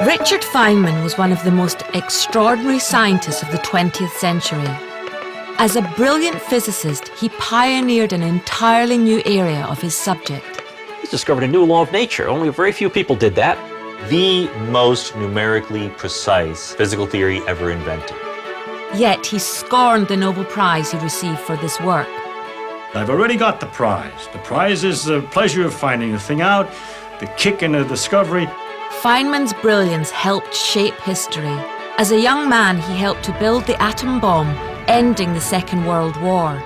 Richard Feynman was one of the most extraordinary scientists of the 20th century. As a brilliant physicist, he pioneered an entirely new area of his subject. He's discovered a new law of nature. Only very few people did that. The most numerically precise physical theory ever invented. Yet he scorned the Nobel Prize he received for this work. I've already got the prize. The prize is the pleasure of finding the thing out, the kick in the discovery. Feynman's brilliance helped shape history. As a young man, he helped to build the atom bomb, ending the Second World War.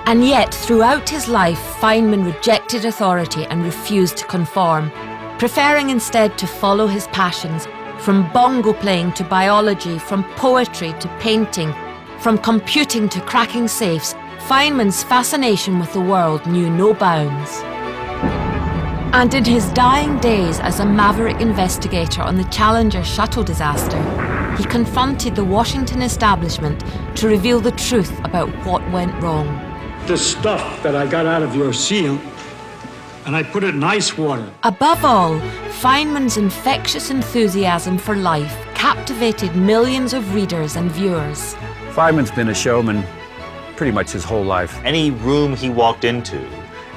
And yet, throughout his life, Feynman rejected authority and refused to conform, preferring instead to follow his passions, from bongo playing to biology, from poetry to painting, from computing to cracking safes. Feynman's fascination with the world knew no bounds. And in his dying days as a maverick investigator on the Challenger shuttle disaster, he confronted the Washington establishment to reveal the truth about what went wrong. The stuff that I got out of your seal, and I put it in ice water. Above all, Feynman's infectious enthusiasm for life captivated millions of readers and viewers. Feynman's been a showman pretty much his whole life. Any room he walked into,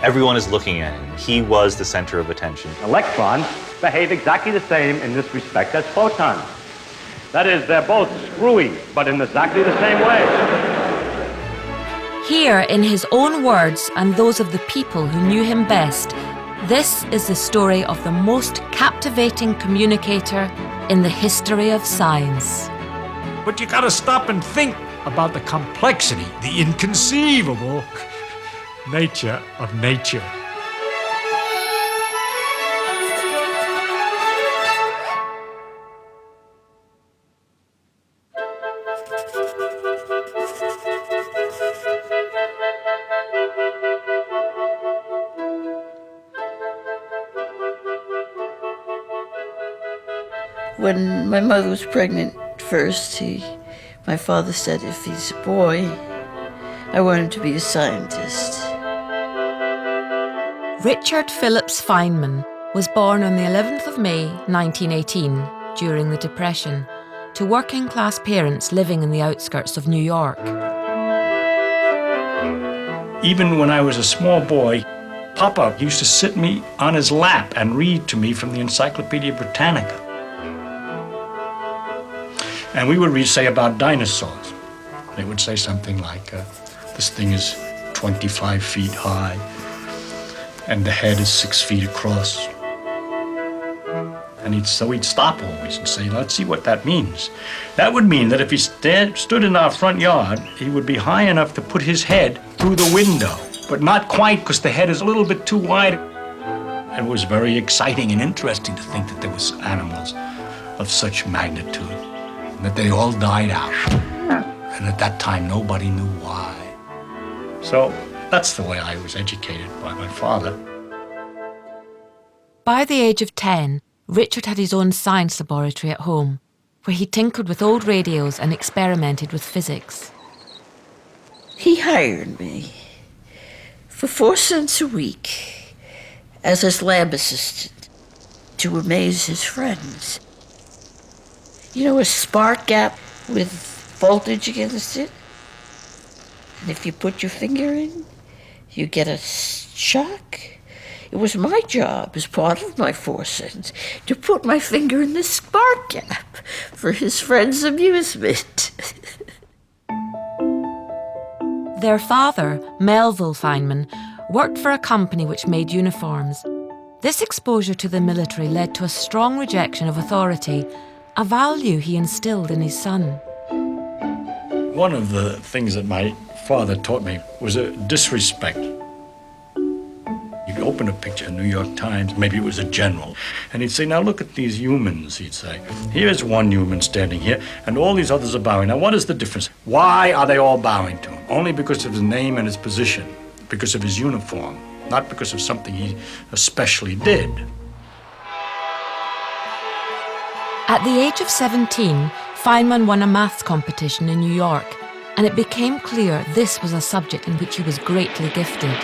everyone is looking at him. He was the center of attention. Electrons behave exactly the same in this respect as photons. That is, they're both screwy, but in exactly the same way. Here, in his own words and those of the people who knew him best, this is the story of the most captivating communicator in the history of science. But you gotta stop and think about the complexity, the inconceivable nature of nature. When my mother was pregnant first, my father said if he's a boy, I want him to be a scientist. Richard Phillips Feynman was born on the 11th of May 1918 during the Depression to working-class parents living in the outskirts of New York. Even when I was a small boy, Papa used to sit me on his lap and read to me from the Encyclopedia Britannica. And we would read, say, about dinosaurs. They would say something like, this thing is 25 feet high, and the head is 6 feet across. And he'd stop always and say, let's see what that means. That would mean that if he stood in our front yard, he would be high enough to put his head through the window, but not quite, because the head is a little bit too wide. And it was very exciting and interesting to think that there was animals of such magnitude, and that they all died out. And at that time, nobody knew why. So that's the way I was educated by my father. By the age of 10, Richard had his own science laboratory at home, where he tinkered with old radios and experimented with physics. He hired me for 4 cents a week as his lab assistant to amaze his friends. You know, a spark gap with voltage against it? And if you put your finger in, you get a shock. It was my job, as part of my 4 cents, to put my finger in the spark gap for his friends' amusement. Their father, Melville Feynman, worked for a company which made uniforms. This exposure to the military led to a strong rejection of authority, a value he instilled in his son. One of the things that my father taught me was a disrespect. You'd open a picture in the New York Times, maybe it was a general, and he'd say, now look at these humans, he'd say. Here's one human standing here, and all these others are bowing. Now what is the difference? Why are they all bowing to him? Only because of his name and his position, because of his uniform, not because of something he especially did. At the age of 17, Feynman won a maths competition in New York, and it became clear this was a subject in which he was greatly gifted.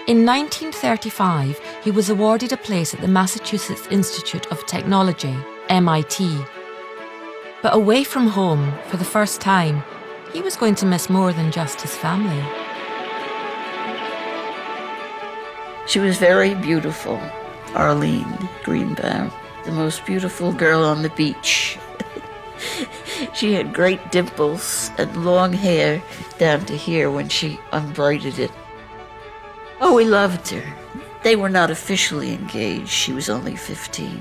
In 1935, he was awarded a place at the Massachusetts Institute of Technology, MIT. But away from home, for the first time, he was going to miss more than just his family. She was very beautiful, Arlene Greenbaum, the most beautiful girl on the beach. She had great dimples and long hair down to here when she unbraided it. Oh, we loved her. They were not officially engaged. She was only 15.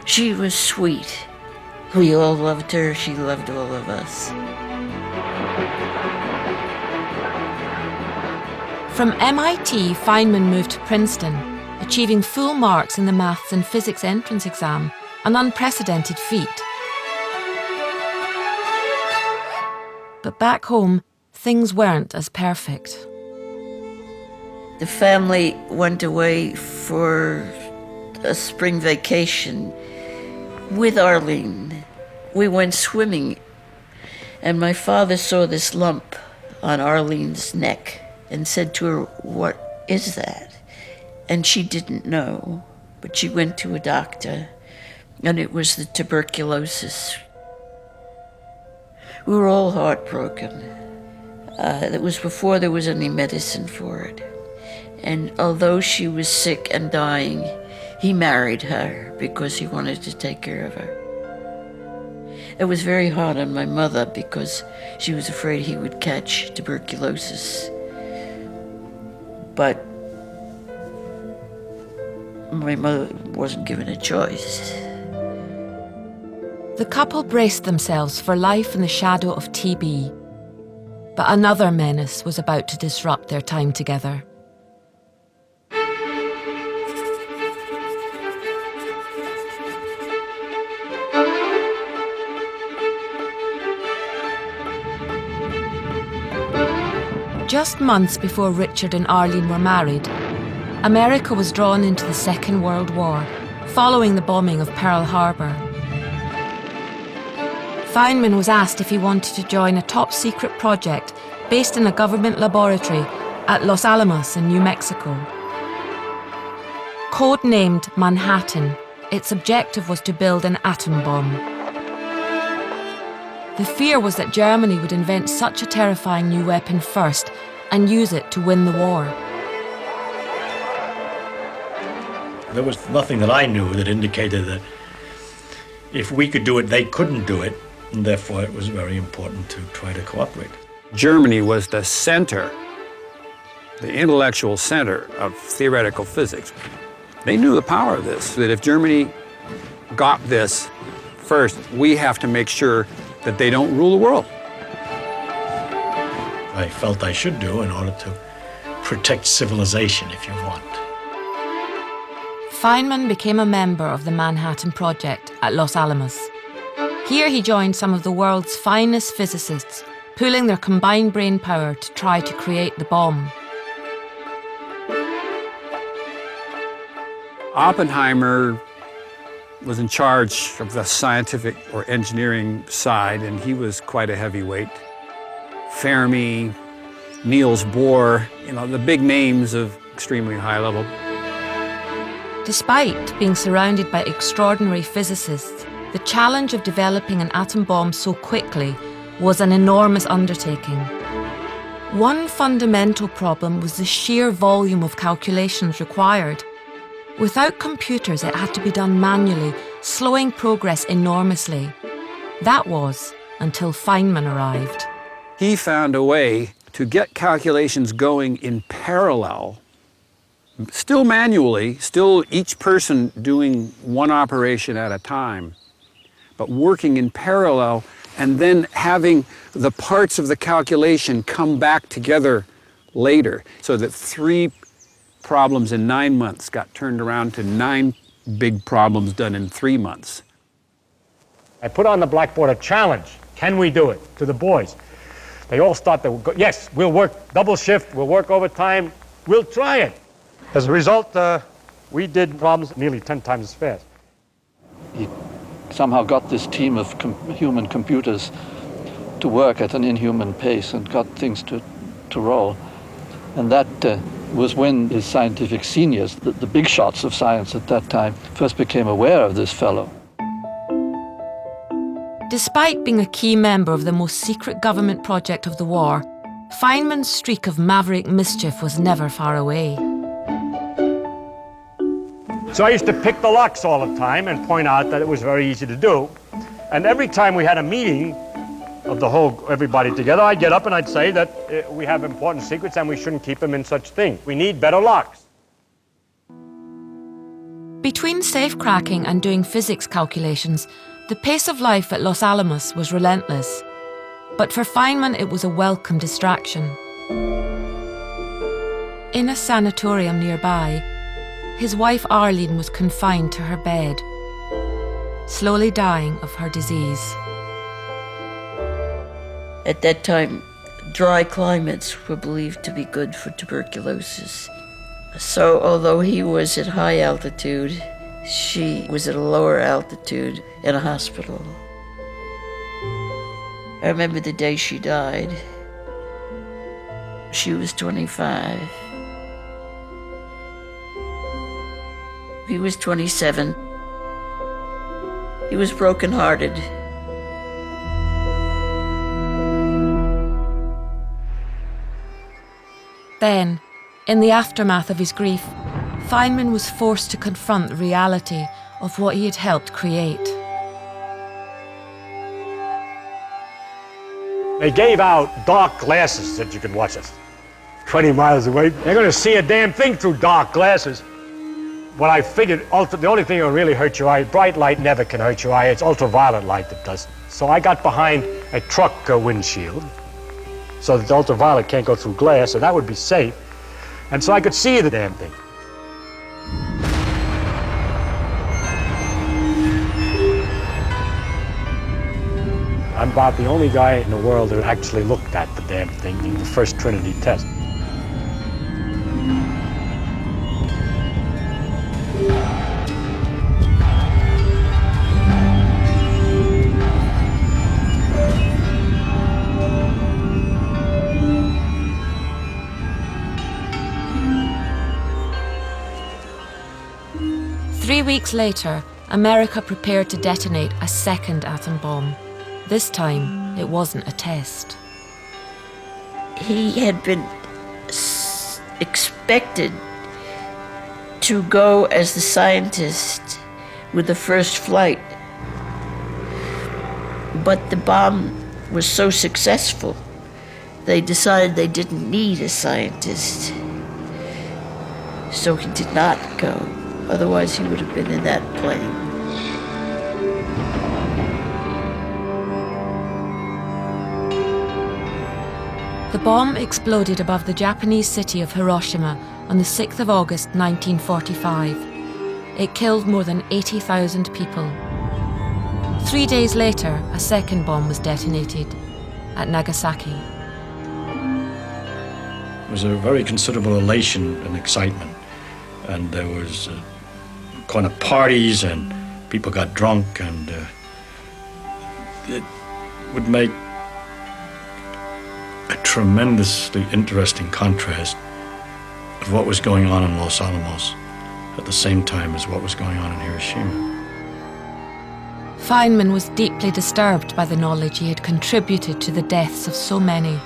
She was sweet. We all loved her. She loved all of us. From MIT, Feynman moved to Princeton, achieving full marks in the maths and physics entrance exam, an unprecedented feat. But back home, things weren't as perfect. The family went away for a spring vacation with Arlene. We went swimming, and my father saw this lump on Arlene's neck and said to her, "What is that?" And she didn't know, but she went to a doctor, and it was the tuberculosis. We were all heartbroken. It was before there was any medicine for it. And although she was sick and dying, he married her because he wanted to take care of her. It was very hard on my mother because she was afraid he would catch tuberculosis. But my mother wasn't given a choice. The couple braced themselves for life in the shadow of TB. But another menace was about to disrupt their time together. Just months before Richard and Arlene were married, America was drawn into the Second World War, following the bombing of Pearl Harbor. Feynman was asked if he wanted to join a top-secret project based in a government laboratory at Los Alamos in New Mexico. Code-named Manhattan, its objective was to build an atom bomb. The fear was that Germany would invent such a terrifying new weapon first and use it to win the war. There was nothing that I knew that indicated that if we could do it, they couldn't do it, and therefore it was very important to try to cooperate. Germany was the center, the intellectual center of theoretical physics. They knew the power of this, that if Germany got this first, we have to make sure that they don't rule the world. I felt I should do in order to protect civilization, if you want. Feynman became a member of the Manhattan Project at Los Alamos. Here he joined some of the world's finest physicists, pooling their combined brain power to try to create the bomb. Oppenheimer was in charge of the scientific or engineering side, and he was quite a heavyweight. Fermi, Niels Bohr, the big names of extremely high level. Despite being surrounded by extraordinary physicists, the challenge of developing an atom bomb so quickly was an enormous undertaking. One fundamental problem was the sheer volume of calculations required. Without computers, it had to be done manually, slowing progress enormously. That was until Feynman arrived. He found a way to get calculations going in parallel, still manually, still each person doing one operation at a time, but working in parallel and then having the parts of the calculation come back together later, so that 3 problems in 9 months got turned around to 9 big problems done in 3 months. I put on the blackboard a challenge. Can we do it? To the boys. They all start to go, yes, we'll work double shift, we'll work overtime, we'll try it. As a result, we did problems nearly 10 times as fast. He somehow got this team of human computers to work at an inhuman pace and got things to roll. And that was when his scientific seniors, the big shots of science at that time, first became aware of this fellow. Despite being a key member of the most secret government project of the war, Feynman's streak of maverick mischief was never far away. So I used to pick the locks all the time and point out that it was very easy to do. And every time we had a meeting of everybody together, I'd get up and I'd say that we have important secrets and we shouldn't keep them in such things. We need better locks. Between safe cracking and doing physics calculations, the pace of life at Los Alamos was relentless. But for Feynman, it was a welcome distraction. In a sanatorium nearby, his wife Arlene was confined to her bed, slowly dying of her disease. At that time, dry climates were believed to be good for tuberculosis. So although he was at high altitude, she was at a lower altitude in a hospital. I remember the day she died. She was 25. He was 27. He was brokenhearted. Then, in the aftermath of his grief, Feynman was forced to confront the reality of what he had helped create. They gave out dark glasses that you could watch us 20 miles away. They're going to see a damn thing through dark glasses. What I figured, the only thing that will really hurt your eye, bright light never can hurt your eye, it's ultraviolet light that does. So I got behind a truck windshield so that the ultraviolet can't go through glass, so that would be safe. And so I could see the damn thing. I'm about the only guy in the world who actually looked at the damn thing in the first Trinity test. Three weeks later, America prepared to detonate a second atom bomb. This time, it wasn't a test. He had been expected to go as the scientist with the first flight. But the bomb was so successful, they decided they didn't need a scientist. So he did not go. Otherwise, he would have been in that plane. The bomb exploded above the Japanese city of Hiroshima on the 6th of August 1945. It killed more than 80,000 people. 3 days later, a second bomb was detonated at Nagasaki. There was a very considerable elation and excitement, and there was kind of parties, and people got drunk, and it would make a tremendously interesting contrast of what was going on in Los Alamos at the same time as what was going on in Hiroshima. Feynman was deeply disturbed by the knowledge he had contributed to the deaths of so many.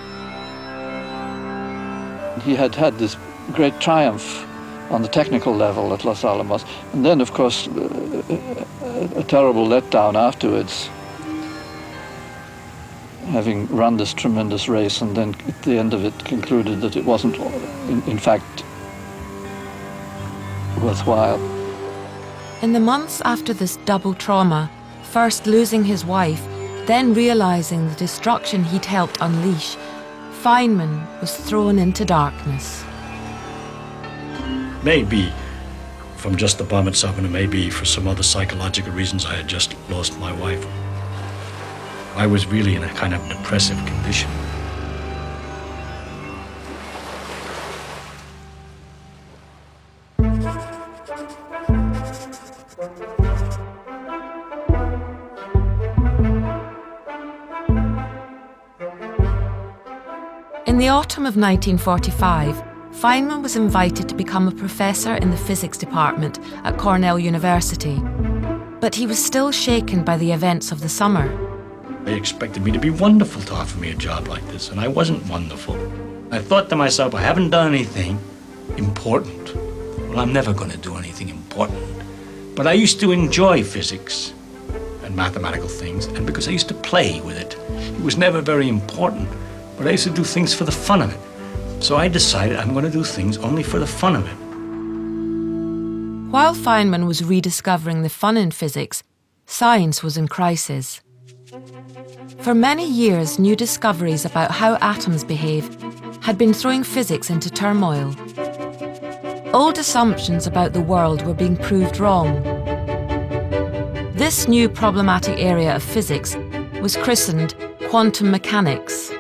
He had had this great triumph on the technical level at Los Alamos, and then, of course, a terrible letdown afterwards, having run this tremendous race, and then at the end of it concluded that it wasn't, in fact, worthwhile. In the months after this double trauma, first losing his wife, then realizing the destruction he'd helped unleash, Feynman was thrown into darkness. Maybe from just the bomb itself, and maybe for some other psychological reasons, I had just lost my wife. I was really in a kind of depressive condition. In the autumn of 1945, Feynman was invited to become a professor in the physics department at Cornell University. But he was still shaken by the events of the summer. They expected me to be wonderful to offer me a job like this, and I wasn't wonderful. I thought to myself, I haven't done anything important. Well, I'm never going to do anything important. But I used to enjoy physics and mathematical things, and because I used to play with it. It was never very important, but I used to do things for the fun of it. So I decided I'm going to do things only for the fun of it. While Feynman was rediscovering the fun in physics, science was in crisis. For many years, new discoveries about how atoms behave had been throwing physics into turmoil. Old assumptions about the world were being proved wrong. This new problematic area of physics was christened quantum mechanics.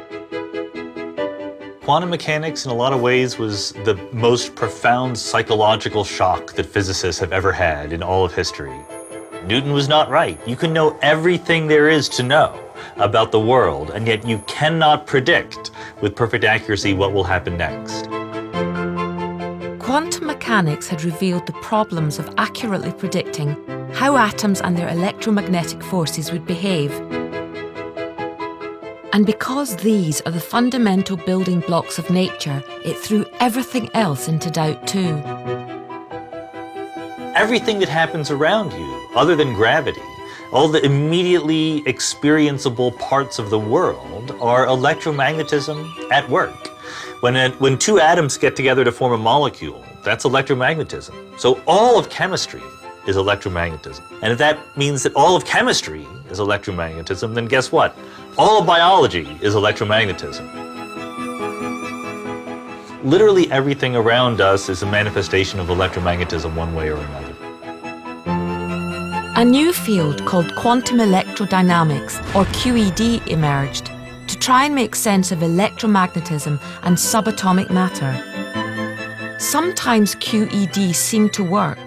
Quantum mechanics, in a lot of ways, was the most profound psychological shock that physicists have ever had in all of history. Newton was not right. You can know everything there is to know about the world, and yet you cannot predict with perfect accuracy what will happen next. Quantum mechanics had revealed the problems of accurately predicting how atoms and their electromagnetic forces would behave. And because these are the fundamental building blocks of nature, it threw everything else into doubt too. Everything that happens around you, other than gravity, all the immediately experienceable parts of the world are electromagnetism at work. When two atoms get together to form a molecule, that's electromagnetism. So all of chemistry is electromagnetism. And if that means that all of chemistry is electromagnetism, then guess what? All of biology is electromagnetism. Literally everything around us is a manifestation of electromagnetism one way or another. A new field called quantum electrodynamics, or QED, emerged to try and make sense of electromagnetism and subatomic matter. Sometimes QED seemed to work,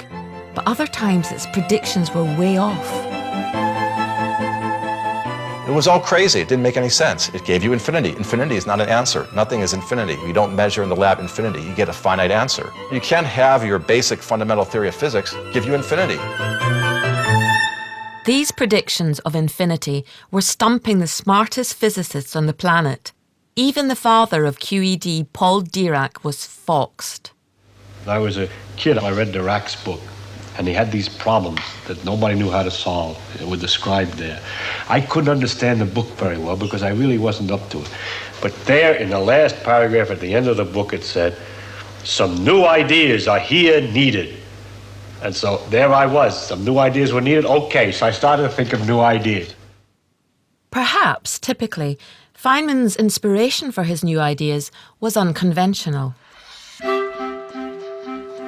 but other times its predictions were way off. It was all crazy. It didn't make any sense. It gave you infinity. Infinity is not an answer. Nothing is infinity. You don't measure in the lab infinity. You get a finite answer. You can't have your basic fundamental theory of physics give you infinity. These predictions of infinity were stumping the smartest physicists on the planet. Even the father of QED, Paul Dirac, was foxed. When I was a kid, I read Dirac's book, and he had these problems that nobody knew how to solve. It was described there. I couldn't understand the book very well because I really wasn't up to it. But there, in the last paragraph at the end of the book, it said, "Some new ideas are here needed." And so there I was. Some new ideas were needed. Okay, so I started to think of new ideas. Perhaps, typically, Feynman's inspiration for his new ideas was unconventional.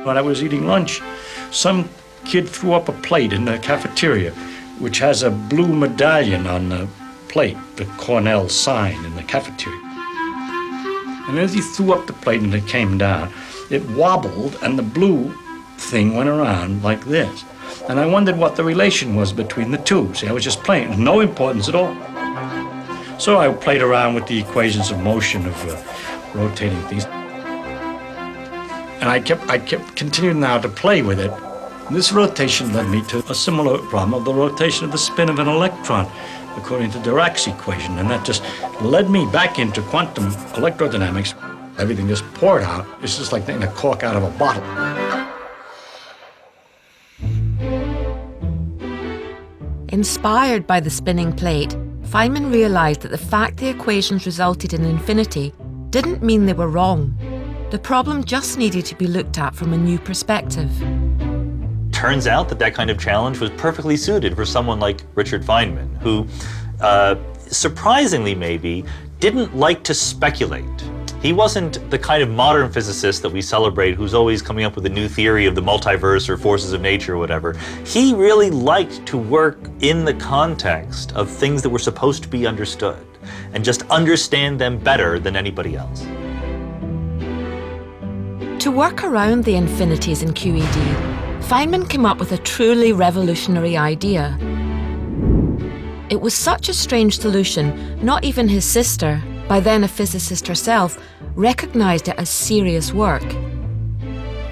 When I was eating lunch, some kid threw up a plate in the cafeteria, which has a blue medallion on the plate, the Cornell sign in the cafeteria. And as he threw up the plate and it came down, it wobbled and the blue thing went around like this. And I wondered what the relation was between the two. See, I was just playing, no importance at all. So I played around with the equations of motion of rotating things. And I kept continuing now to play with it. This rotation led me to a similar problem of the rotation of the spin of an electron, according to Dirac's equation. And that just led me back into quantum electrodynamics. Everything just poured out. It's just like taking a cork out of a bottle. Inspired by the spinning plate, Feynman realised that the fact the equations resulted in infinity didn't mean they were wrong. The problem just needed to be looked at from a new perspective. Turns out that kind of challenge was perfectly suited for someone like Richard Feynman, who, surprisingly maybe, didn't like to speculate. He wasn't the kind of modern physicist that we celebrate who's always coming up with a new theory of the multiverse or forces of nature or whatever. He really liked to work in the context of things that were supposed to be understood and just understand them better than anybody else. To work around the infinities in QED, Feynman came up with a truly revolutionary idea. It was such a strange solution, not even his sister, by then a physicist herself, recognised it as serious work.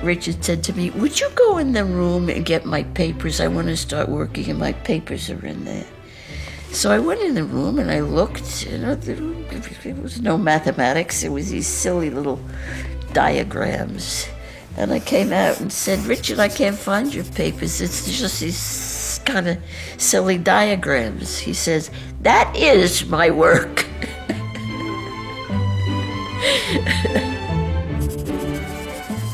Richard said to me, "Would you go in the room and get my papers? I want to start working and my papers are in there." So I went in the room and I looked, there was no mathematics, there was these silly little diagrams. And I came out and said, Richard, I can't find your papers. It's just these kind of silly diagrams. He says, that is my work.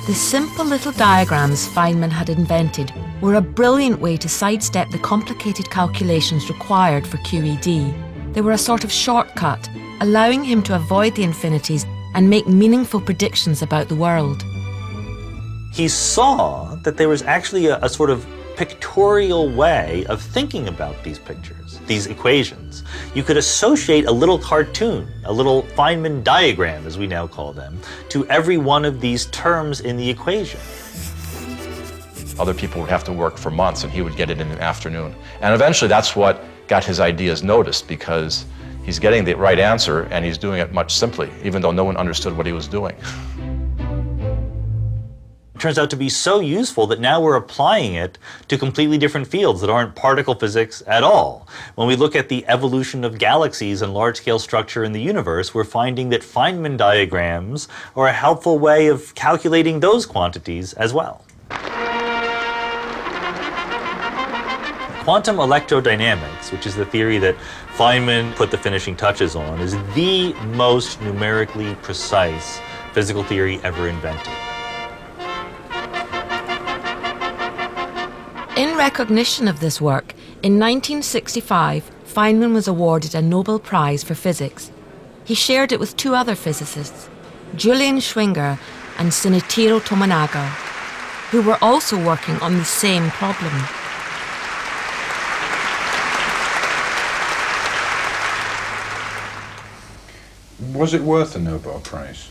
The simple little diagrams Feynman had invented were a brilliant way to sidestep the complicated calculations required for QED. They were a sort of shortcut, allowing him to avoid the infinities and make meaningful predictions about the world. He saw that there was actually a sort of pictorial way of thinking about these pictures, these equations. You could associate a little cartoon, a little Feynman diagram, as we now call them, to every one of these terms in the equation. Other people would have to work for months, and he would get it in an afternoon. And eventually that's what got his ideas noticed, because he's getting the right answer and he's doing it much simply, even though no one understood what he was doing. Turns out to be so useful that now we're applying it to completely different fields that aren't particle physics at all. When we look at the evolution of galaxies and large-scale structure in the universe, we're finding that Feynman diagrams are a helpful way of calculating those quantities as well. Quantum electrodynamics, which is the theory that Feynman put the finishing touches on, is the most numerically precise physical theory ever invented. In recognition of this work, in 1965, Feynman was awarded a Nobel Prize for Physics. He shared it with two other physicists, Julian Schwinger and Shinichiro Tominaga, who were also working on the same problem. Was it worth a Nobel Prize?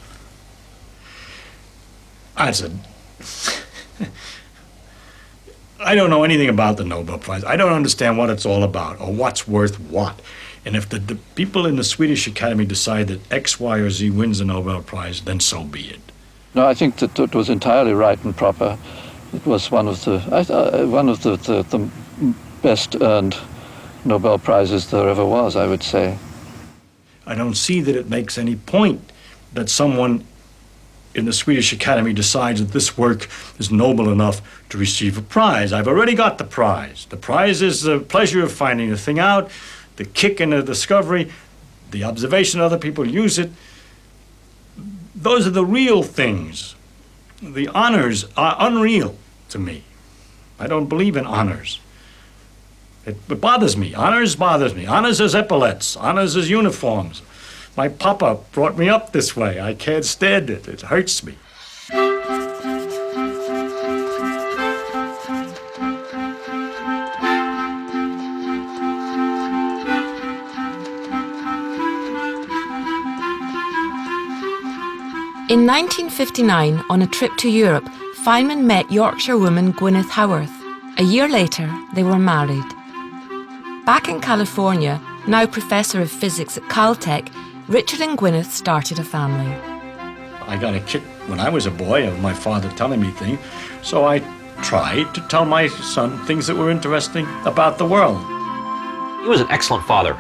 I don't know anything about the Nobel Prize. I don't understand what it's all about or what's worth what. And if the people in the Swedish Academy decide that X, Y, or Z wins the Nobel Prize, then so be it. No, I think that it was entirely right and proper. It was one of the best earned Nobel Prizes there ever was, I would say. I don't see that it makes any point that someone in the Swedish Academy decides that this work is noble enough to receive a prize. I've already got the prize. The prize is the pleasure of finding the thing out, the kick in the discovery, the observation other people use it. Those are the real things. The honors are unreal to me. I don't believe in honors. It bothers me. Honors bothers me. Honors is epaulets. Honors is uniforms. My papa brought me up this way. I can't stand it. It hurts me. In 1959, on a trip to Europe, Feynman met Yorkshire woman Gwyneth Howarth. A year later, they were married. Back in California, now professor of physics at Caltech, Richard and Gwyneth started a family. I got a kick when I was a boy of my father telling me things, so I tried to tell my son things that were interesting about the world. He was an excellent father,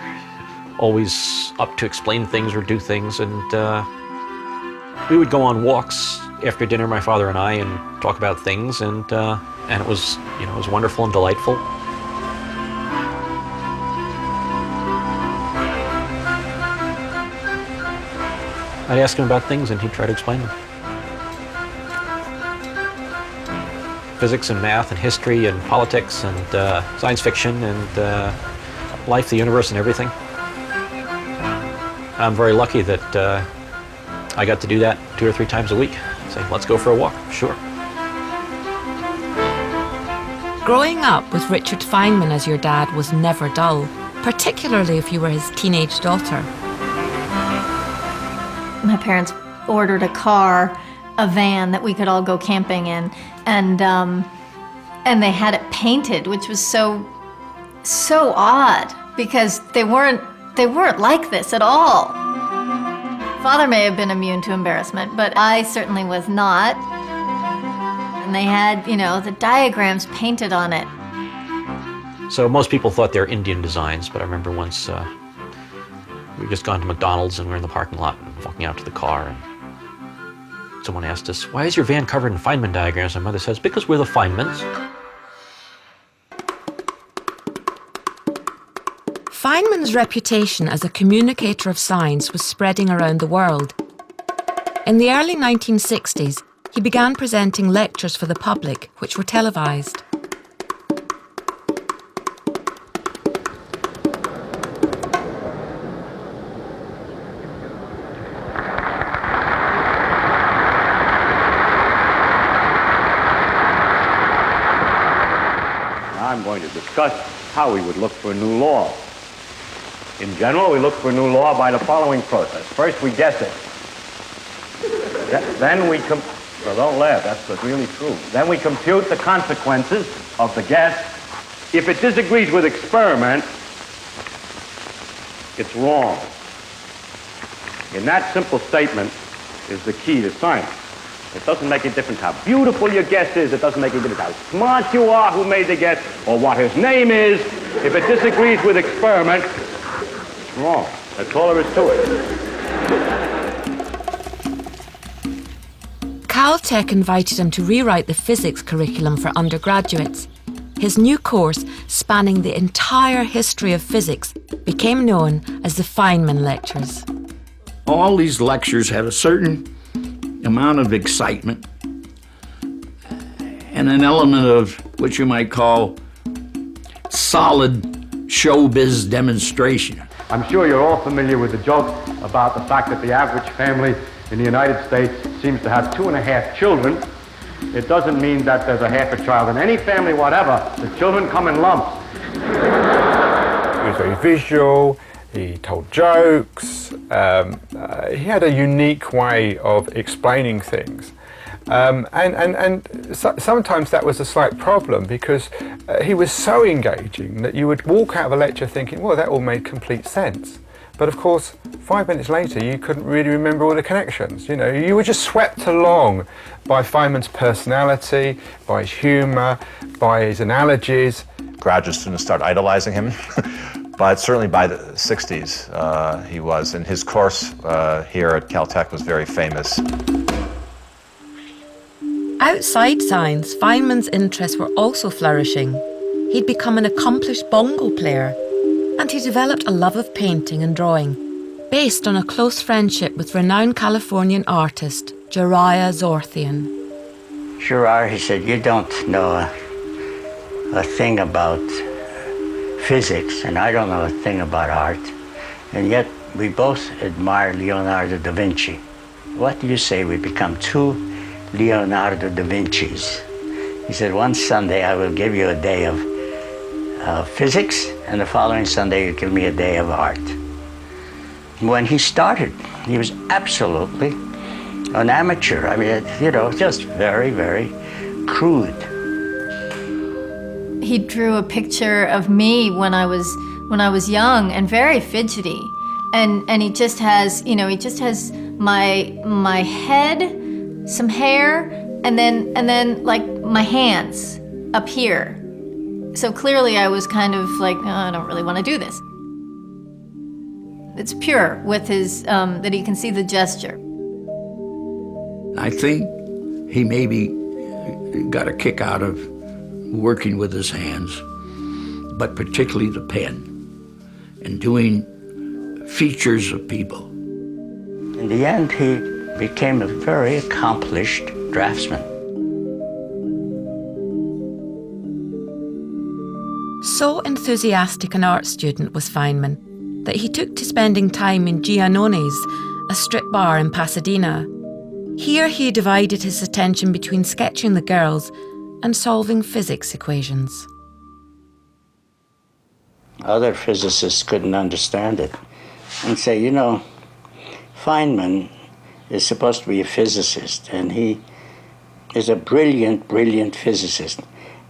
always up to explain things or do things, and we would go on walks after dinner, my father and I, and talk about things, and it was, it was wonderful and delightful. I'd ask him about things and he'd try to explain them. Physics and math and history and politics and science fiction and life, the universe, and everything. I'm very lucky that I got to do that 2 or 3 times a week. Say, let's go for a walk. Sure. Growing up with Richard Feynman as your dad was never dull, particularly if you were his teenage daughter. My parents ordered a car, a van that we could all go camping in, and they had it painted, which was so odd because they weren't like this at all. Father may have been immune to embarrassment, but I certainly was not. And they had, the diagrams painted on it. So most people thought they were Indian designs, but I remember once we'd just gone to McDonald's and we were in the parking lot and walking out to the car, and someone asked us, "Why is your van covered in Feynman diagrams?" My mother says, "Because we're the Feynmans." Feynman's reputation as a communicator of science was spreading around the world. In the early 1960s, he began presenting lectures for the public, which were televised. I'm going to discuss how we would look for a new law. In general, we look for a new law by the following process. First, we guess it. Then we well, don't laugh, that's really true. Then we compute the consequences of the guess. If it disagrees with experiment, it's wrong. And that simple statement is the key to science. It doesn't make a difference how beautiful your guess is. It doesn't make a difference how smart you are who made the guess or what his name is. If it disagrees with experiment, it's wrong. That's all there is to it. Caltech invited him to rewrite the physics curriculum for undergraduates. His new course, spanning the entire history of physics, became known as the Feynman Lectures. All these lectures had a certain amount of excitement and an element of what you might call solid showbiz demonstration. I'm sure you're all familiar with the joke about the fact that the average family in the United States seems to have 2.5 children. It doesn't mean that there's a half a child in any family whatever. The children come in lumps. He was very visual, he told jokes, he had a unique way of explaining things. Sometimes that was a slight problem because he was so engaging that you would walk out of a lecture thinking, well, that all made complete sense. But of course, 5 minutes later, you couldn't really remember all the connections. You know, you were just swept along by Feynman's personality, by his humor, by his analogies. Graduate students started idolizing him. But certainly by the 60s, he was, and his course here at Caltech was very famous. Outside science, Feynman's interests were also flourishing. He'd become an accomplished bongo player, and he developed a love of painting and drawing, based on a close friendship with renowned Californian artist Gerard O'Donovan10. Gerard, he said, you don't know a thing about physics, and I don't know a thing about art, and yet we both admire Leonardo da Vinci. What do you say we become two Leonardo da Vinci's? He said, one Sunday I will give you a day of physics, and the following Sunday you give me a day of art. When he started, he was absolutely an amateur. I mean, you know, just very, very crude. He drew a picture of me when I was young and very fidgety, and he just has, you know, he just has my head, some hair, and then like my hands up here. So clearly I was kind of like, oh, I don't really want to do this. It's pure with his, that he can see the gesture. I think he maybe got a kick out of working with his hands, but particularly the pen, and doing features of people. In the end, he became a very accomplished draftsman. So enthusiastic an art student was Feynman that he took to spending time in Giannoni's, a strip bar in Pasadena. Here he divided his attention between sketching the girls and solving physics equations. Other physicists couldn't understand it and say, you know, Feynman is supposed to be a physicist, and he is a brilliant, brilliant physicist,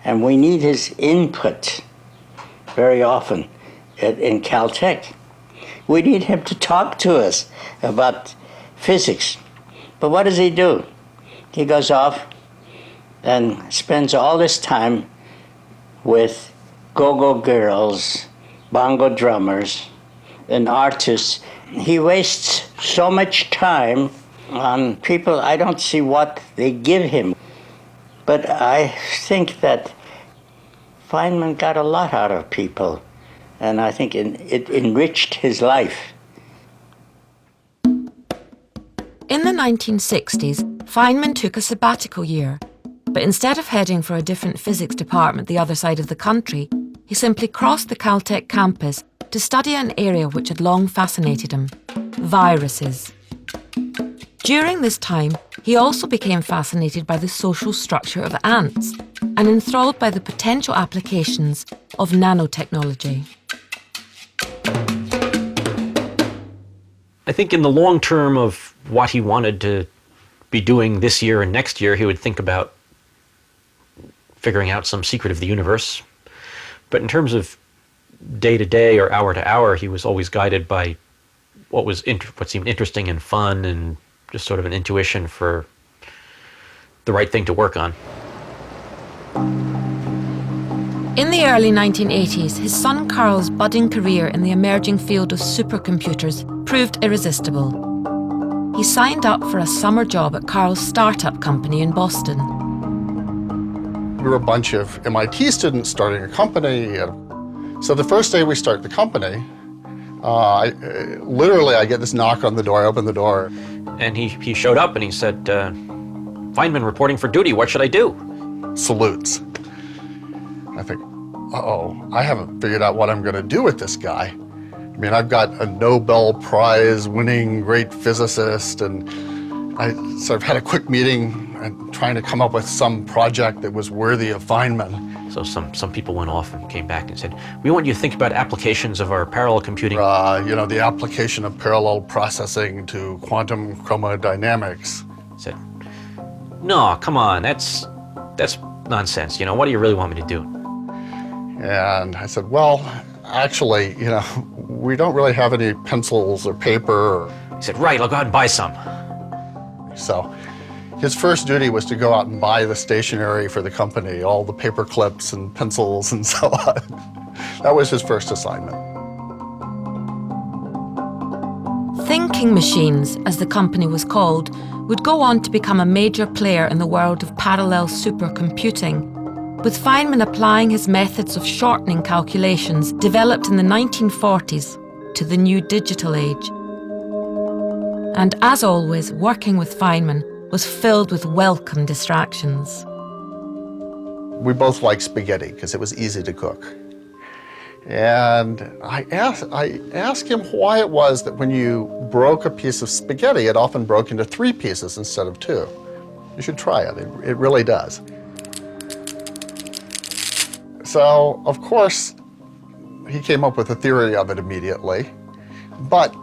and we need his input very often in Caltech. We need him to talk to us about physics. But what does he do? He goes off and spends all this time with go-go girls, bongo drummers, and artists. He wastes so much time on people. I don't see what they give him. But I think that Feynman got a lot out of people, and I think it enriched his life. In the 1960s, Feynman took a sabbatical year, but instead of heading for a different physics department the other side of the country, he simply crossed the Caltech campus to study an area which had long fascinated him: viruses. During this time, he also became fascinated by the social structure of ants and enthralled by the potential applications of nanotechnology. I think in the long term of what he wanted to be doing this year and next year, he would think about figuring out some secret of the universe. But in terms of day to day or hour to hour, he was always guided by what seemed interesting and fun, and just sort of an intuition for the right thing to work on. In the early 1980s, his son Carl's budding career in the emerging field of supercomputers proved irresistible. He signed up for a summer job at Carl's startup company in Boston. We were a bunch of MIT students starting a company. So the first day we start the company, I get this knock on the door. I open the door. And he showed up and he said, Feynman reporting for duty, what should I do? Salutes. I think, uh-oh, I haven't figured out what I'm going to do with this guy. I mean, I've got a Nobel Prize winning great physicist, and I sort of had a quick meeting and trying to come up with some project that was worthy of Feynman. So some people went off and came back and said, we want you to think about applications of our parallel computing. The application of parallel processing to quantum chromodynamics. I said, no, come on, that's nonsense. What do you really want me to do? And I said, well, actually, we don't really have any pencils or paper. He said, right, I'll go out and buy some. So his first duty was to go out and buy the stationery for the company, all the paper clips and pencils and so on. That was his first assignment. Thinking Machines, as the company was called, would go on to become a major player in the world of parallel supercomputing, with Feynman applying his methods of shortening calculations developed in the 1940s to the new digital age. And as always, working with Feynman was filled with welcome distractions. We both liked spaghetti because it was easy to cook. And I asked him why it was that when you broke a piece of spaghetti, it often broke into 3 pieces instead of 2. You should try it. It really does. So, of course, he came up with a theory of it immediately. But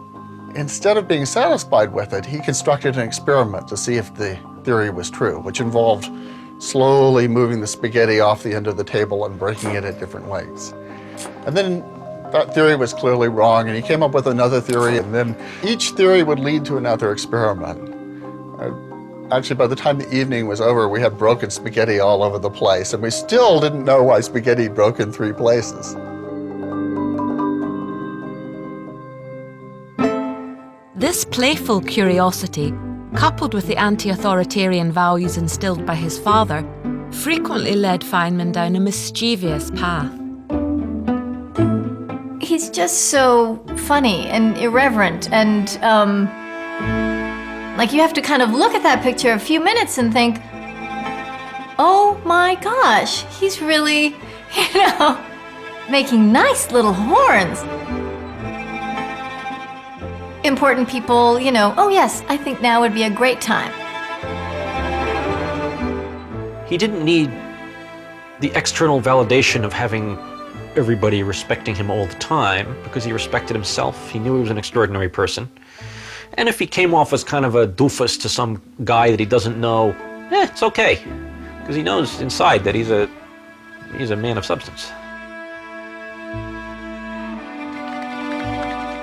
instead of being satisfied with it, he constructed an experiment to see if the theory was true, which involved slowly moving the spaghetti off the end of the table and breaking it at different lengths. And then that theory was clearly wrong, and he came up with another theory, and then each theory would lead to another experiment. Actually, by the time the evening was over, we had broken spaghetti all over the place, and we still didn't know why spaghetti broke in 3 places. This playful curiosity, coupled with the anti-authoritarian values instilled by his father, frequently led Feynman down a mischievous path. He's just so funny and irreverent, and you have to kind of look at that picture a few minutes and think, oh my gosh, he's really, making nice little horns. Important people, oh yes, I think now would be a great time. He didn't need the external validation of having everybody respecting him all the time, because he respected himself. He knew he was an extraordinary person. And if he came off as kind of a doofus to some guy that he doesn't know, it's okay, because he knows inside that he's a man of substance.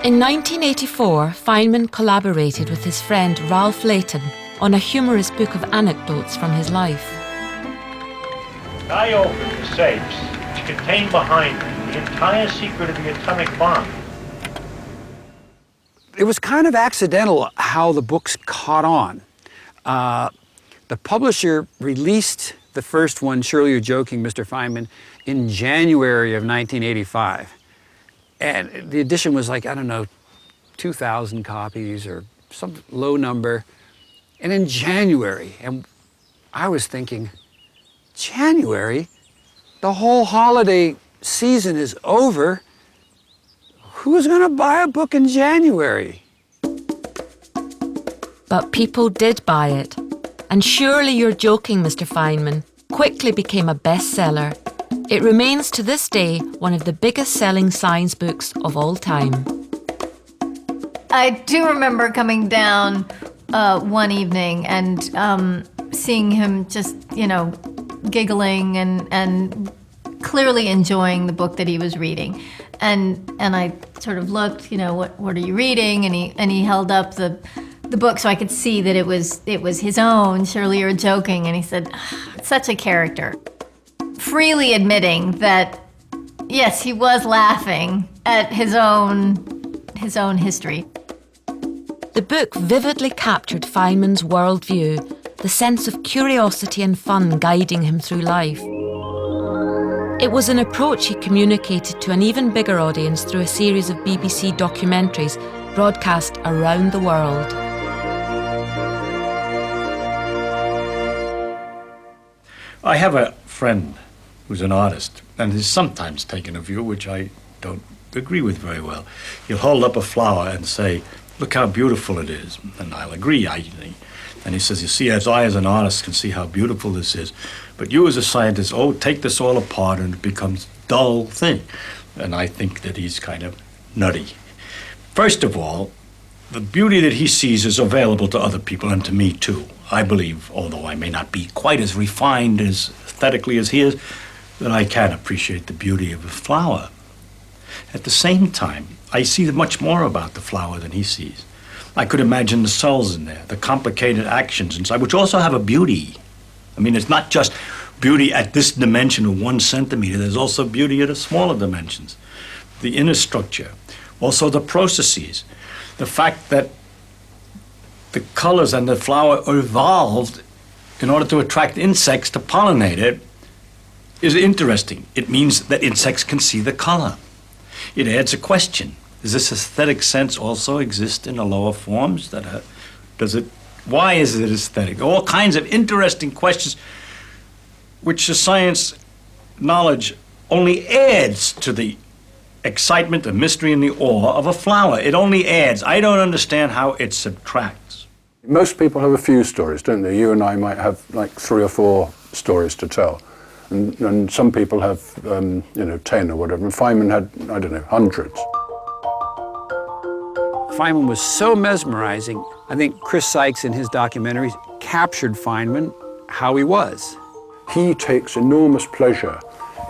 In 1984, Feynman collaborated with his friend Ralph Layton on a humorous book of anecdotes from his life. I opened the safes which contain behind it the entire secret of the atomic bomb. It was kind of accidental how the books caught on. The publisher released the first one, Surely You're Joking, Mr. Feynman, in January of 1985. And the edition was like, I don't know, 2,000 copies or some low number. And in January, and I was thinking, January? The whole holiday season is over. Who's going to buy a book in January? But people did buy it. And Surely You're Joking, Mr. Feynman quickly became a bestseller. It remains to this day one of the biggest selling science books of all time. I do remember coming down one evening and seeing him just, giggling and clearly enjoying the book that he was reading. And I sort of looked, what are you reading? And he held up the book so I could see that it was his own, Surely You're Joking. And he said, such a character. Freely admitting that, yes, he was laughing at his own history. The book vividly captured Feynman's worldview, the sense of curiosity and fun guiding him through life. It was an approach he communicated to an even bigger audience through a series of BBC documentaries broadcast around the world. I have a friend who's an artist and has sometimes taken a view which I don't agree with very well. He'll hold up a flower and say, look how beautiful it is. And I'll agree. And he says, you see, as I as an artist can see how beautiful this is, but you as a scientist, take this all apart and it becomes a dull thing. And I think that he's kind of nutty. First of all, the beauty that he sees is available to other people and to me too. I believe, although I may not be quite as refined as aesthetically as he is, that I can appreciate the beauty of a flower. At the same time, I see much more about the flower than he sees. I could imagine the cells in there, the complicated actions inside, which also have a beauty. I mean, it's not just beauty at this dimension of 1 centimeter, there's also beauty at a smaller dimensions. The inner structure, also the processes, the fact that the colors and the flower evolved in order to attract insects to pollinate it is interesting. It means that insects can see the color. It adds a question. Does this aesthetic sense also exist in the lower forms? Why is it aesthetic? All kinds of interesting questions which the science knowledge only adds to the excitement, the mystery, and the awe of a flower. It only adds. I don't understand how it subtracts. Most people have a few stories, don't they? You and I might have like 3 or 4 stories to tell. And some people have, 10 or whatever. And Feynman had, I don't know, hundreds. Feynman was so mesmerizing. I think Chris Sykes in his documentaries captured Feynman how he was. He takes enormous pleasure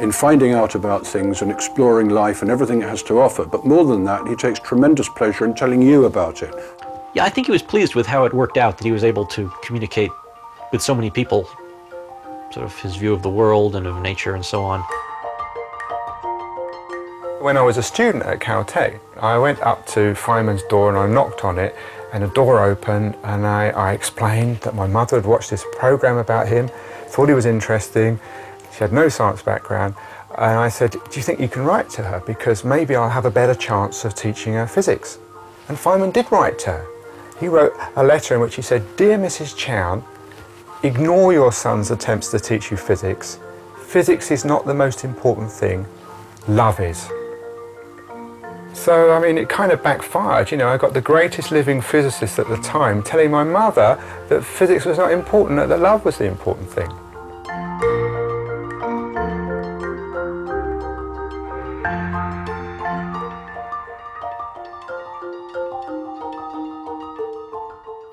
in finding out about things and exploring life and everything it has to offer. But more than that, he takes tremendous pleasure in telling you about it. Yeah, I think he was pleased with how it worked out, that he was able to communicate with so many people, sort of his view of the world and of nature and so on. When I was a student at Caltech, I went up to Feynman's door and I knocked on it, and the door opened, and I explained that my mother had watched this program about him, thought he was interesting. She had no science background, and I said, do you think you can write to her? Because maybe I'll have a better chance of teaching her physics. And Feynman did write to her. He wrote a letter in which he said, Dear Mrs. Chown, ignore your son's attempts to teach you physics. Physics is not the most important thing. Love is. So, I mean, it kind of backfired. I got the greatest living physicist at the time telling my mother that physics was not important, that love was the important thing.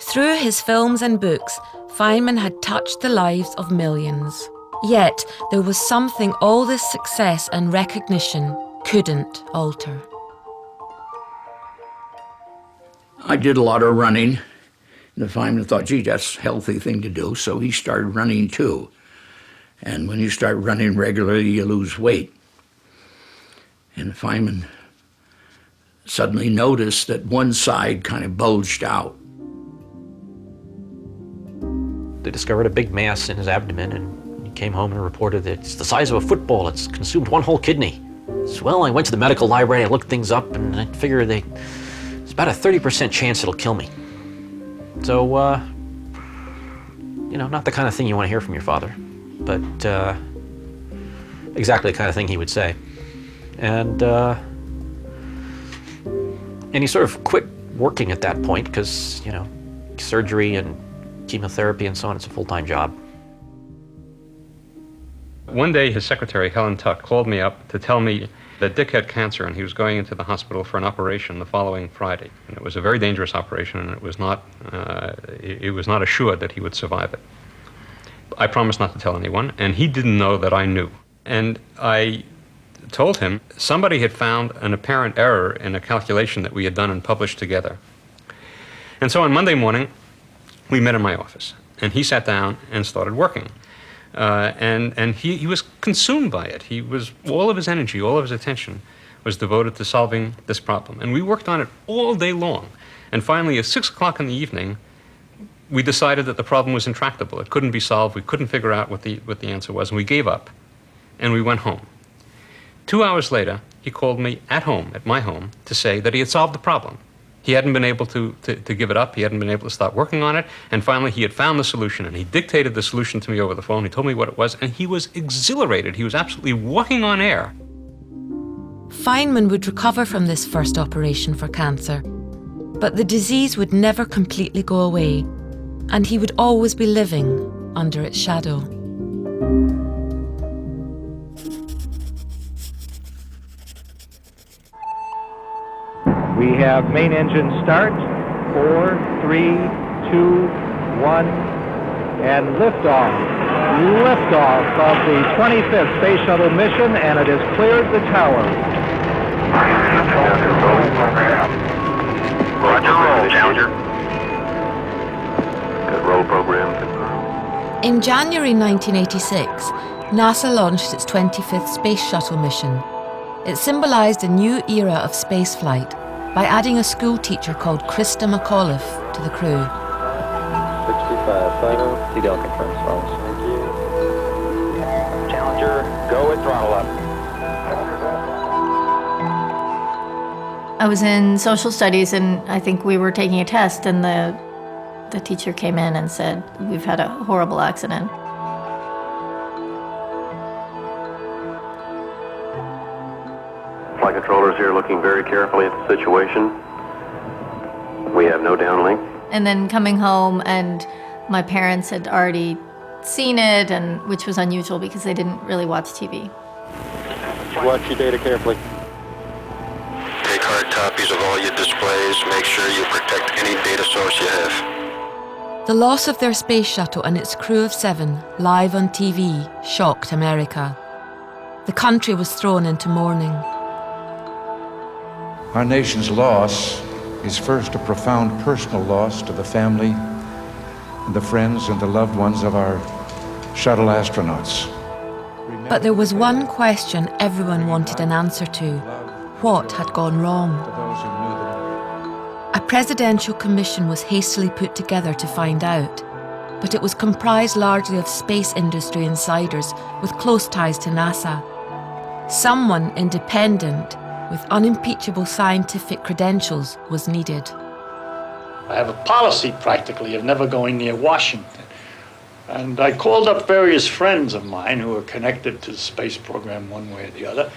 Through his films and books, Feynman had touched the lives of millions. Yet, there was something all this success and recognition couldn't alter. I did a lot of running. And Feynman thought, gee, that's a healthy thing to do, so he started running too. And when you start running regularly, you lose weight. And Feynman suddenly noticed that one side kind of bulged out. They discovered a big mass in his abdomen, and he came home and reported that it's the size of a football. It's consumed one whole kidney. So, well, I went to the medical library, I looked things up, and I figured it's about a 30% chance it'll kill me. So, not the kind of thing you want to hear from your father, but exactly the kind of thing he would say. And he sort of quit working at that point because, surgery and chemotherapy and so on, it's a full-time job. One day, his secretary, Helen Tuck, called me up to tell me that Dick had cancer and he was going into the hospital for an operation the following Friday. And it was a very dangerous operation, and it was not assured that he would survive it. I promised not to tell anyone, and he didn't know that I knew. And I told him somebody had found an apparent error in a calculation that we had done and published together. And so on Monday morning, we met in my office, and he sat down and started working. And he was consumed by it. All of his energy, all of his attention was devoted to solving this problem. And we worked on it all day long. And finally, at 6 o'clock in the evening, we decided that the problem was intractable. It couldn't be solved. We couldn't figure out what the answer was, and we gave up. And we went home. 2 hours later, he called me at my home, to say that he had solved the problem. He hadn't been able to give it up. He hadn't been able to stop working on it. And finally, he had found the solution, and he dictated the solution to me over the phone. He told me what it was, and he was exhilarated. He was absolutely walking on air. Feynman would recover from this first operation for cancer, but the disease would never completely go away, and he would always be living under its shadow. We have main engine start, 4, 3, 2, 1, and liftoff. Liftoff of the 25th Space Shuttle mission, and it has cleared the tower. Roger, roll, Challenger. Good roll program confirmed. In January 1986, NASA launched its 25th Space Shuttle mission. It symbolized a new era of spaceflight by adding a school teacher called Krista McAuliffe to the crew. 65 final. CDL confirms follows. Thank you. Challenger, go at throttle up. I was in social studies, and I think we were taking a test, and the teacher came in and said, "We've had a horrible accident." Flight controllers here looking very carefully at the situation. We have no downlink. And then coming home, and my parents had already seen it, and which was unusual because they didn't really watch TV. Watch your data carefully. Take hard copies of all your displays. Make sure you protect any data source you have. The loss of their space shuttle and its crew of 7 live on TV shocked America. The country was thrown into mourning. Our nation's loss is first a profound personal loss to the family and the friends and the loved ones of our shuttle astronauts. But there was one question everyone wanted an answer to. What had gone wrong? A presidential commission was hastily put together to find out, but it was comprised largely of space industry insiders with close ties to NASA. Someone independent with unimpeachable scientific credentials was needed. I have a policy practically of never going near Washington. And I called up various friends of mine who were connected to the space program one way or the other,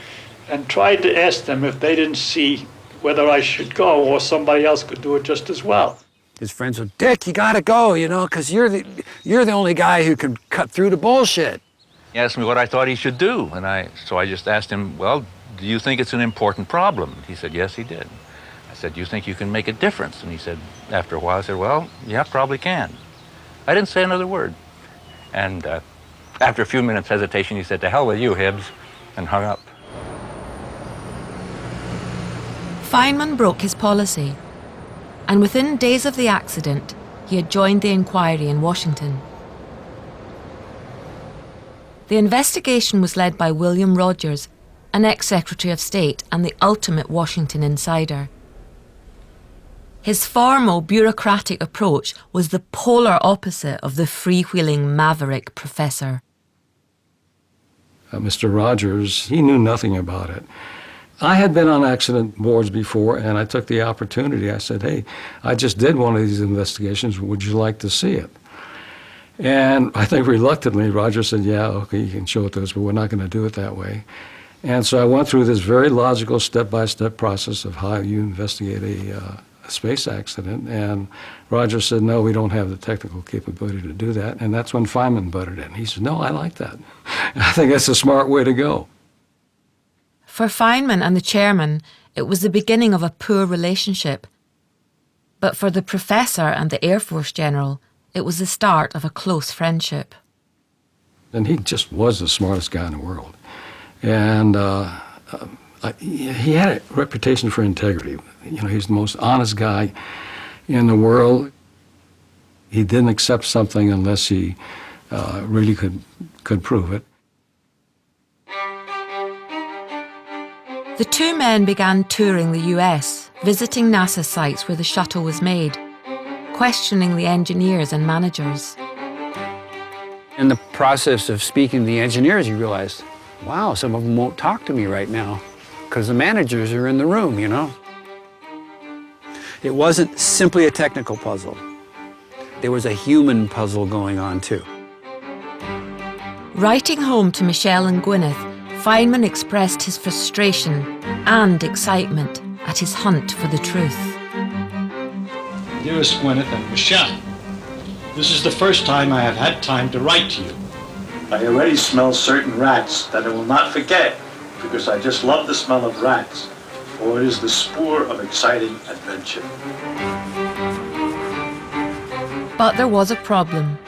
and tried to ask them if they didn't see whether I should go or somebody else could do it just as well. His friends said, "Dick, you gotta go, because you're the only guy who can cut through the bullshit." He asked me what I thought he should do, so I just asked him, "Well, do you think it's an important problem?" He said, "Yes, he did." I said, "Do you think you can make a difference?" And he said, after a while, I said, "Well, yeah, probably can." I didn't say another word. And after a few minutes hesitation, he said, "To hell with you, Hibbs," and hung up. Feynman broke his policy, and within days of the accident, he had joined the inquiry in Washington. The investigation was led by William Rogers, an ex-Secretary of State and the ultimate Washington insider. His formal bureaucratic approach was the polar opposite of the freewheeling maverick professor. Mr. Rogers, he knew nothing about it. I had been on accident boards before, and I took the opportunity. I said, hey, I just did one of these investigations. Would you like to see it? And I think reluctantly, Rogers said, yeah, okay, you can show it to us, but we're not going to do it that way. And so I went through this very logical step-by-step process of how you investigate a space accident, and Rogers said, no, we don't have the technical capability to do that, and that's when Feynman butted in. He said, no, I like that. I think that's a smart way to go. For Feynman and the chairman, it was the beginning of a poor relationship. But for the professor and the Air Force general, it was the start of a close friendship. And he just was the smartest guy in the world. And he had a reputation for integrity. You know, he's the most honest guy in the world. He didn't accept something unless he really could prove it. The two men began touring the US, visiting NASA sites where the shuttle was made, questioning the engineers and managers. In the process of speaking to the engineers, you realized, wow, some of them won't talk to me right now because the managers are in the room, you know. It wasn't simply a technical puzzle. There was a human puzzle going on, too. Writing home to Michelle and Gwyneth, Feynman expressed his frustration and excitement at his hunt for the truth. Dearest Gwyneth and Michelle, this is the first time I have had time to write to you. I already smell certain rats that I will not forget because I just love the smell of rats, for it is the spur of exciting adventure. But there was a problem.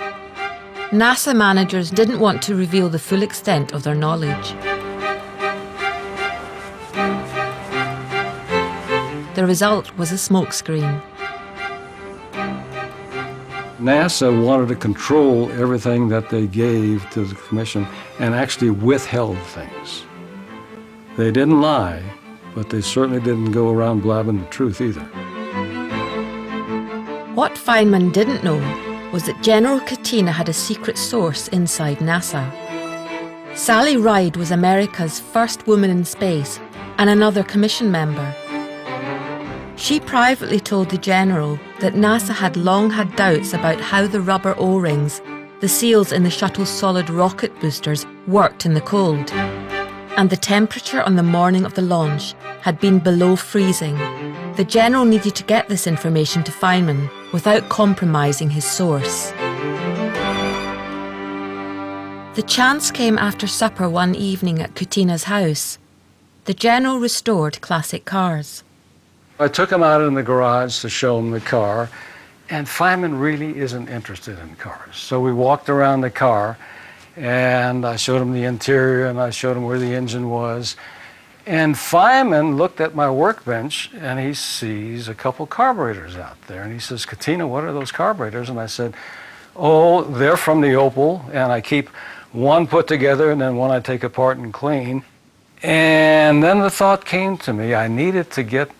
NASA managers didn't want to reveal the full extent of their knowledge. The result was a smokescreen. NASA wanted to control everything that they gave to the commission and actually withheld things. They didn't lie, but they certainly didn't go around blabbing the truth either. What Feynman didn't know was that General Katina had a secret source inside NASA. Sally Ride was America's first woman in space and another commission member. She privately told the general that NASA had long had doubts about how the rubber O-rings, the seals in the shuttle's solid rocket boosters, worked in the cold. And the temperature on the morning of the launch had been below freezing. The general needed to get this information to Feynman without compromising his source. The chance came after supper one evening at Kutina's house. The general restored classic cars. I took him out in the garage to show him the car, and Feynman really isn't interested in cars. So we walked around the car, and I showed him the interior, and I showed him where the engine was. And Feynman looked at my workbench, and he sees a couple carburetors out there. And he says, Katina, what are those carburetors? And I said, oh, they're from the Opel, and I keep one put together, and then one I take apart and clean. And then the thought came to me, I needed to get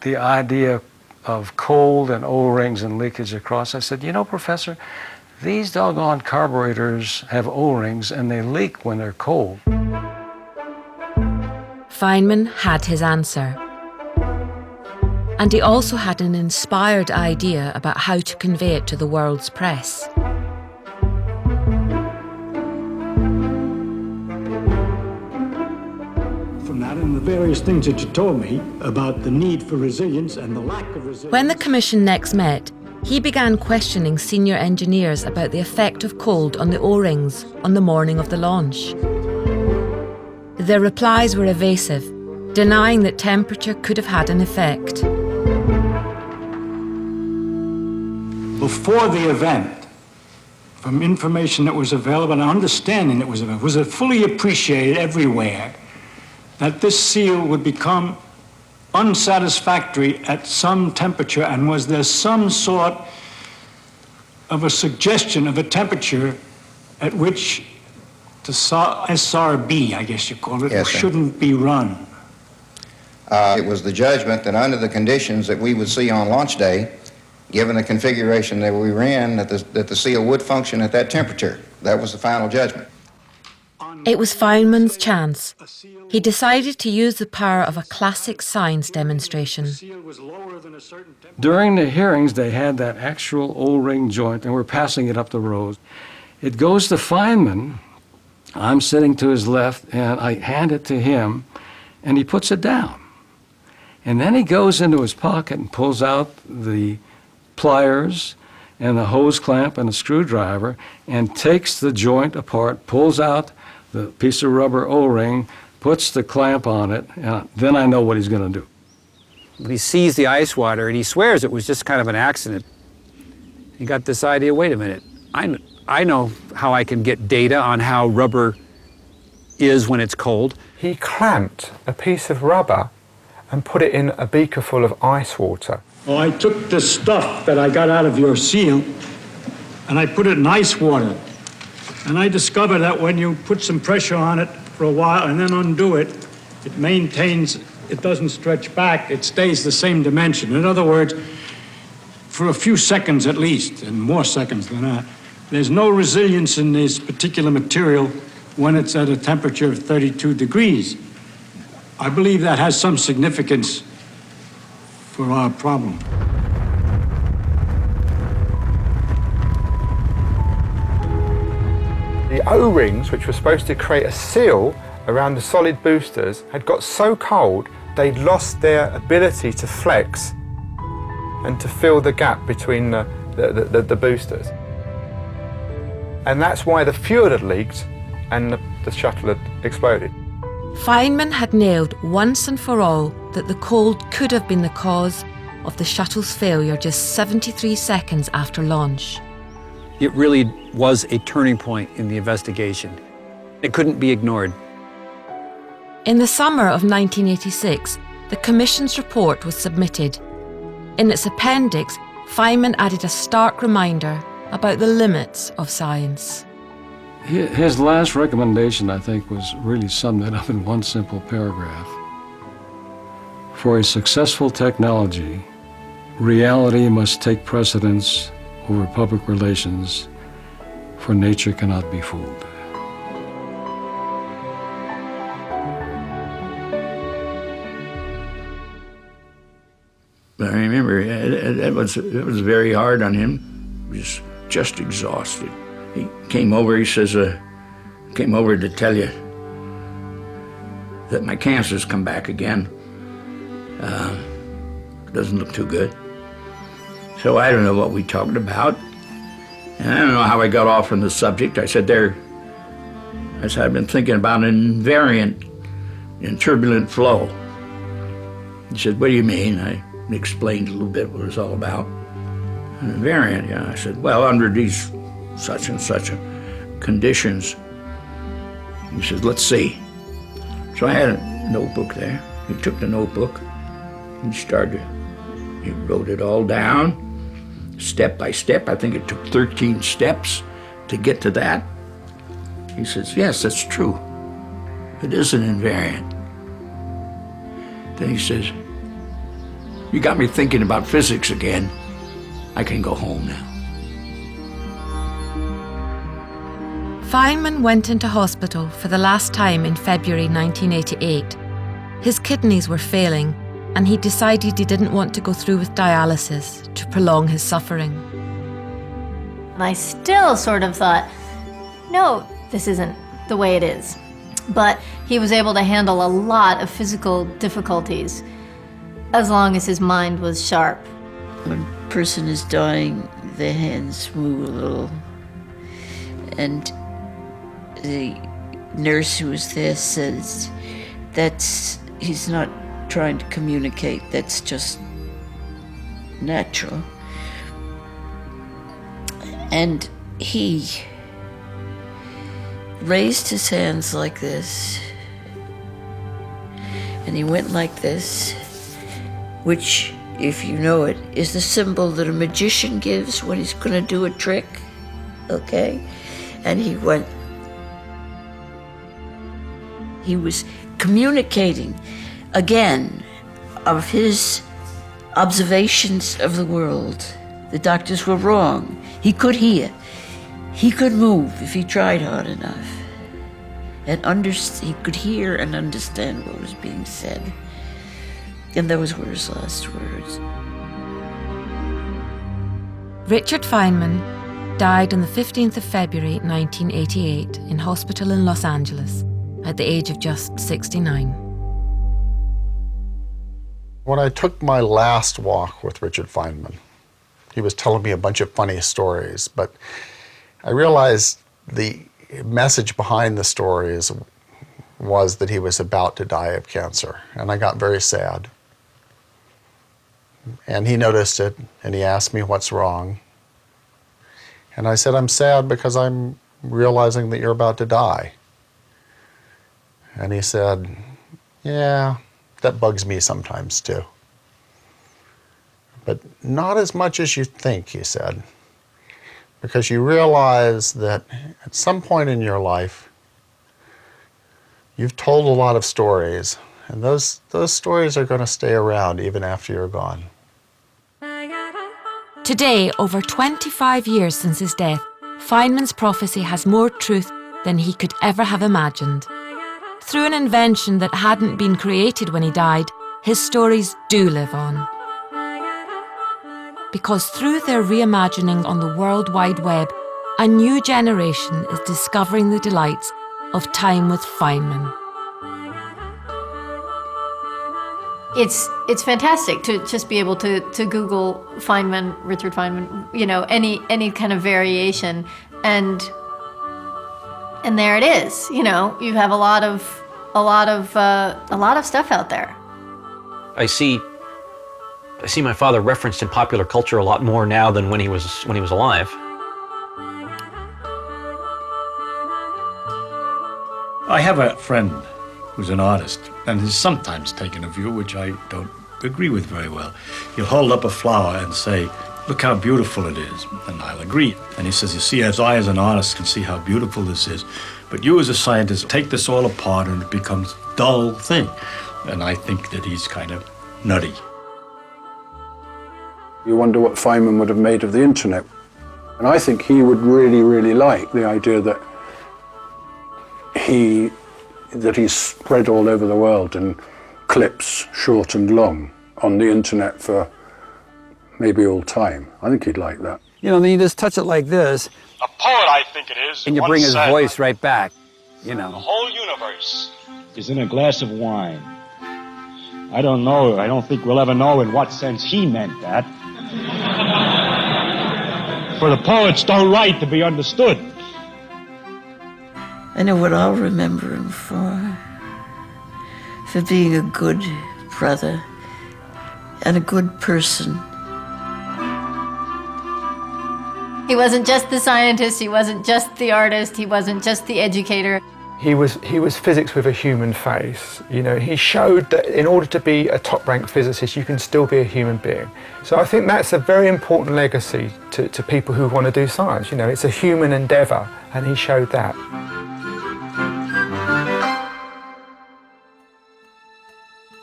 the idea of cold and O-rings and leakage across. I said, you know, Professor, these doggone carburetors have O-rings and they leak when they're cold. Feynman had his answer. And he also had an inspired idea about how to convey it to the world's press. From that and the various things that you told me about the need for resilience and the lack of resilience. When the commission next met, he began questioning senior engineers about the effect of cold on the O-rings on the morning of the launch. Their replies were evasive, denying that temperature could have had an effect. Before the event, from information that was available and understanding that was available, was it fully appreciated everywhere that this seal would become unsatisfactory at some temperature, and was there some sort of a suggestion of a temperature at which The SRB, I guess you call it, Yes, sir. shouldn't be run. It was the judgment that under the conditions that we would see on launch day, given the configuration that we were in, that the seal would function at that temperature. That was the final judgment. It was Feynman's chance. He decided to use the power of a classic science demonstration. During the hearings, they had that actual O-ring joint, and we're passing it up the road. It goes to Feynman. I'm sitting to his left, and I hand it to him, and he puts it down. And then he goes into his pocket and pulls out the pliers and the hose clamp and a screwdriver and takes the joint apart, pulls out the piece of rubber O-ring, puts the clamp on it, and then I know what he's going to do. He sees the ice water, and he swears it was just kind of an accident. He got this idea, wait a minute, I know how I can get data on how rubber is when it's cold. He clamped a piece of rubber and put it in a beaker full of ice water. Well, I took the stuff that I got out of your seal and I put it in ice water. And I discovered that when you put some pressure on it for a while and then undo it, it maintains, it doesn't stretch back, it stays the same dimension. In other words, for a few seconds at least, and more seconds than that, there's no resilience in this particular material when it's at a temperature of 32 degrees. I believe that has some significance for our problem. The O-rings, which were supposed to create a seal around the solid boosters, had got so cold they'd lost their ability to flex and to fill the gap between the boosters. And that's why the fuel had leaked and the shuttle had exploded. Feynman had nailed once and for all that the cold could have been the cause of the shuttle's failure just 73 seconds after launch. It really was a turning point in the investigation. It couldn't be ignored. In the summer of 1986, the Commission's report was submitted. In its appendix, Feynman added a stark reminder about the limits of science. His last recommendation, I think, was really summed it up in one simple paragraph. For a successful technology, reality must take precedence over public relations, for nature cannot be fooled. I remember it was very hard on him. He was just exhausted. He came over, he says, came over to tell you that my cancer's come back again. Doesn't look too good. So I don't know what we talked about. And I don't know how I got off on the subject. I said, I've been thinking about an invariant in turbulent flow. He said, what do you mean? I explained a little bit what it was all about. An invariant, yeah. I said, well, under these such and such conditions. He says, let's see. So I had a notebook there. He took the notebook and he wrote it all down, step by step. I think it took 13 steps to get to that. He says, yes, that's true. It is an invariant. Then he says, you got me thinking about physics again. I can go home now. Feynman went into hospital for the last time in February 1988. His kidneys were failing, and he decided he didn't want to go through with dialysis to prolong his suffering. And I still sort of thought, no, this isn't the way it is. But he was able to handle a lot of physical difficulties as long as his mind was sharp. When a person is dying, their hands move a little. And the nurse who was there says he's not trying to communicate, that's just natural. And he raised his hands like this, and he went like this, which, if you know it, is the symbol that a magician gives when he's going to do a trick, okay? And he went He was communicating, again, of his observations of the world. The doctors were wrong. He could hear. He could move if he tried hard enough. And he could hear and understand what was being said. And those were his last words. Richard Feynman died on the 15th of February 1988 in hospital in Los Angeles at the age of just 69. When I took my last walk with Richard Feynman, he was telling me a bunch of funny stories, but I realized the message behind the stories was that he was about to die of cancer, and I got very sad. And he noticed it, and he asked me what's wrong. And I said, I'm sad because I'm realizing that you're about to die. And he said, yeah, that bugs me sometimes too. But not as much as you think, he said, because you realize that at some point in your life, you've told a lot of stories, and those stories are going to stay around even after you're gone. Today, over 25 years since his death, Feynman's prophecy has more truth than he could ever have imagined. Through an invention that hadn't been created when he died, his stories do live on. Because through their reimagining on the World Wide Web, a new generation is discovering the delights of time with Feynman. It's fantastic to just be able to Google Feynman, Richard Feynman, you know, any kind of variation, and there it is. You know, you have a lot of stuff out there. I see my father referenced in popular culture a lot more now than when he was alive. I have a friend who's an artist and has sometimes taken a view which I don't agree with very well. He'll hold up a flower and say, look how beautiful it is, and I'll agree. And he says, you see, as I as an artist can see how beautiful this is, but you as a scientist take this all apart and it becomes a dull thing. And I think that he's kind of nutty. You wonder what Feynman would have made of the internet. And I think he would really, really like the idea that he's spread all over the world in clips, short and long, on the internet for maybe all time. I think he'd like that. You know, then you just touch it like this. A poet, I think it is. And you bring his voice right back, you know. The whole universe is in a glass of wine. I don't know. I don't think we'll ever know in what sense he meant that. For the poets don't write to be understood. I know what I'll remember him for being a good brother and a good person. He wasn't just the scientist, he wasn't just the artist, he wasn't just the educator. He was physics with a human face. You know, he showed that in order to be a top-ranked physicist, you can still be a human being. So I think that's a very important legacy to people who want to do science. You know, it's a human endeavor, and he showed that.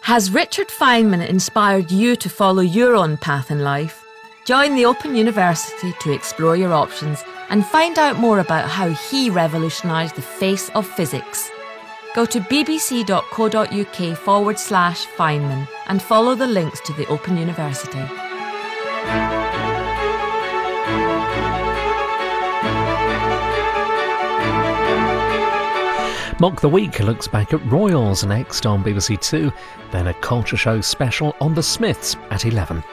Has Richard Feynman inspired you to follow your own path in life? Join the Open University to explore your options and find out more about how he revolutionised the face of physics. Go to bbc.co.uk/Feynman and follow the links to the Open University. Mock the Week looks back at Royals next on BBC Two, then a culture show special on the Smiths at 11.